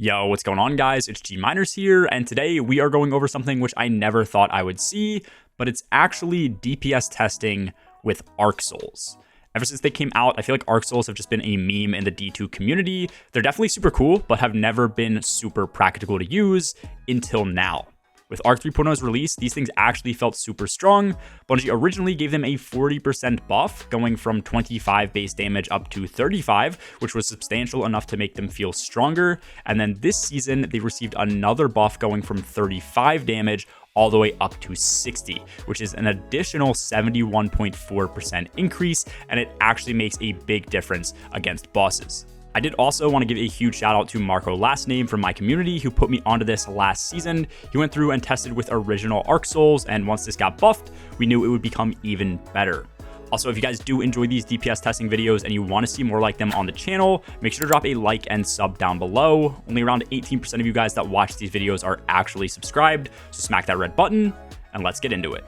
Yo, what's going on, guys? It's G Miners here, and today we are going over something which I never thought I would see, but it's actually DPS testing with Arc Souls. Ever since they came out, I feel like Arc Souls have just been a meme in the D2 community. They're definitely super cool, but have never been super practical to use until now. With Arc 3.0's release, these things actually felt super strong. Bungie originally gave them a 40% buff, going from 25 base damage up to 35, which was substantial enough to make them feel stronger. And then this season, they received another buff going from 35 damage all the way up to 60, which is an additional 71.4% increase, and it actually makes a big difference against bosses. I did also want to give a huge shout out to Marco Last Name from my community who put me onto this last season. He went through and tested with original Arc Souls, and once this got buffed, we knew it would become even better. Also, if you guys do enjoy these DPS testing videos and you want to see more like them on the channel, make sure to drop a like and sub down below. Only around 18% of you guys that watch these videos are actually subscribed, so smack that red button and let's get into it.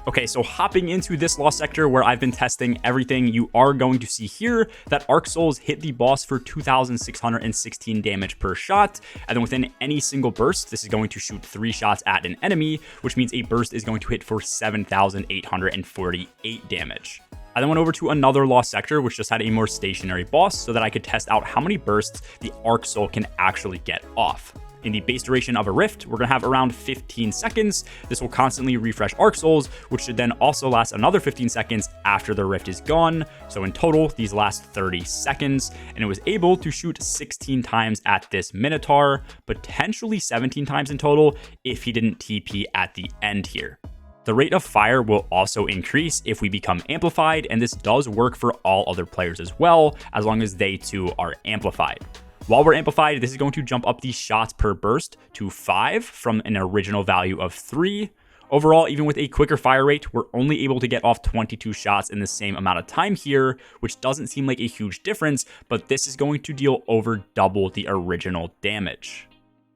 Okay, so hopping into this lost sector where I've been testing everything, you are going to see here that Arc Souls hit the boss for 2,616 damage per shot, and then within any single burst, this is going to shoot 3 shots at an enemy, which means a burst is going to hit for 7,848 damage. I then went over to another lost sector, which just had a more stationary boss, so that I could test out how many bursts the Arc Soul can actually get off. In the base duration of a rift, we're going to have around 15 seconds. This will constantly refresh Arc Souls, which should then also last another 15 seconds after the rift is gone. So in total, these last 30 seconds, and it was able to shoot 16 times at this Minotaur, potentially 17 times in total if he didn't TP at the end here. The rate of fire will also increase if we become amplified, and this does work for all other players as well, as long as they too are amplified. While we're amplified, this is going to jump up the shots per burst to 5 from an original value of 3. Overall, even with a quicker fire rate, we're only able to get off 22 shots in the same amount of time here, which doesn't seem like a huge difference, but this is going to deal over double the original damage.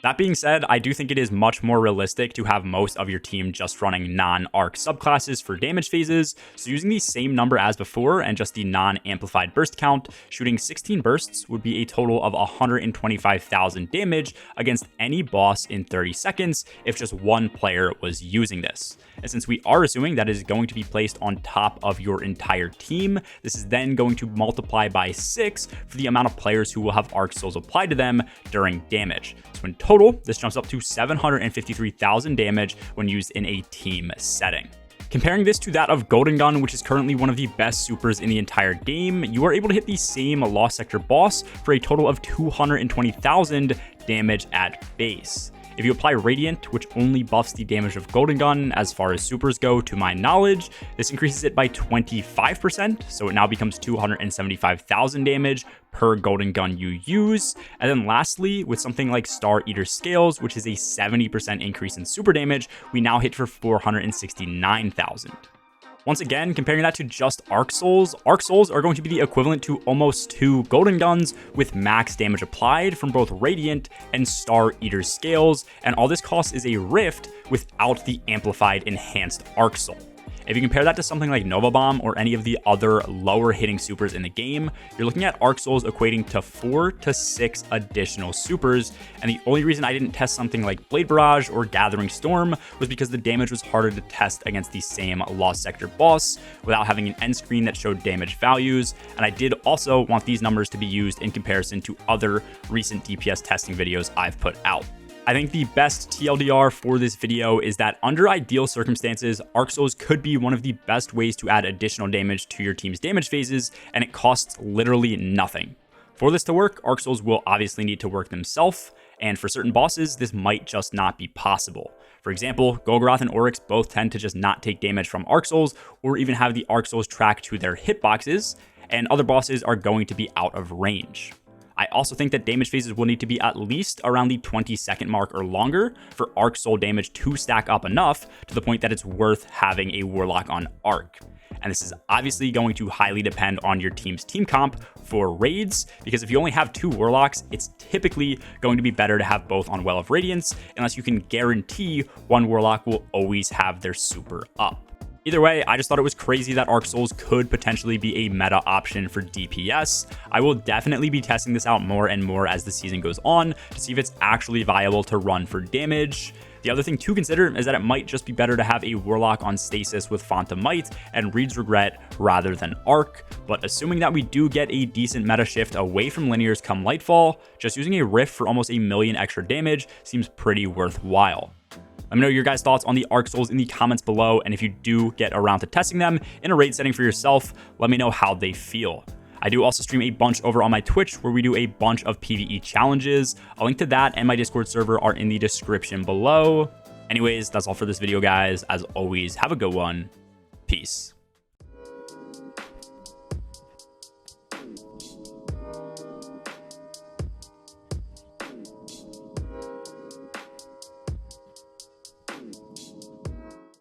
That being said, I do think it is much more realistic to have most of your team just running non-arc subclasses for damage phases, so using the same number as before and just the non-amplified burst count, shooting 16 bursts would be a total of 125,000 damage against any boss in 30 seconds if just one player was using this. And since we are assuming that it is going to be placed on top of your entire team, this is then going to multiply by 6 for the amount of players who will have Arc Souls applied to them during damage. So in total, this jumps up to 753,000 damage when used in a team setting. Comparing this to that of Golden Gun, which is currently one of the best supers in the entire game, you are able to hit the same Lost Sector boss for a total of 220,000 damage at base. If you apply Radiant, which only buffs the damage of Golden Gun as far as supers go to my knowledge, this increases it by 25%, so it now becomes 275,000 damage per Golden Gun you use. And then lastly, with something like Star Eater Scales, which is a 70% increase in super damage, we now hit for 469,000. Once again, comparing that to just Arc Souls are going to be the equivalent to almost 2 Golden Guns with max damage applied from both Radiant and Star Eater Scales, and all this costs is a Rift without the amplified enhanced Arc Soul. If you compare that to something like Nova Bomb or any of the other lower hitting supers in the game, you're looking at Arc Souls equating to 4 to 6 additional supers, and the only reason I didn't test something like Blade Barrage or Gathering Storm was because the damage was harder to test against the same Lost Sector boss without having an end screen that showed damage values, and I did also want these numbers to be used in comparison to other recent DPS testing videos I've put out. I think the best TLDR for this video is that under ideal circumstances, Arc Souls could be one of the best ways to add additional damage to your team's damage phases, and it costs literally nothing. For this to work, Arc Souls will obviously need to work themselves, and for certain bosses, this might just not be possible. For example, Golgoroth and Oryx both tend to just not take damage from Arc Souls, or even have the Arc Souls track to their hitboxes, and other bosses are going to be out of range. I also think that damage phases will need to be at least around the 20-second mark or longer for Arc Soul damage to stack up enough to the point that it's worth having a Warlock on Arc. And this is obviously going to highly depend on your team's team comp for raids, because if you only have 2 Warlocks, it's typically going to be better to have both on Well of Radiance, unless you can guarantee one Warlock will always have their super up. Either way, I just thought it was crazy that Arc Souls could potentially be a meta option for DPS. I will definitely be testing this out more and more as the season goes on to see if it's actually viable to run for damage. The other thing to consider is that it might just be better to have a Warlock on Stasis with Font of Might and Reed's Regret rather than Arc, but assuming that we do get a decent meta shift away from linears come Lightfall, just using a Rift for almost 1,000,000 extra damage seems pretty worthwhile. Let me know your guys' thoughts on the Arc Souls in the comments below, and if you do get around to testing them in a raid setting for yourself, let me know how they feel. I do also stream a bunch over on my Twitch where we do a bunch of PvE challenges. A link to that and my Discord server are in the description below. Anyways, that's all for this video, guys. As always, have a good one. Peace.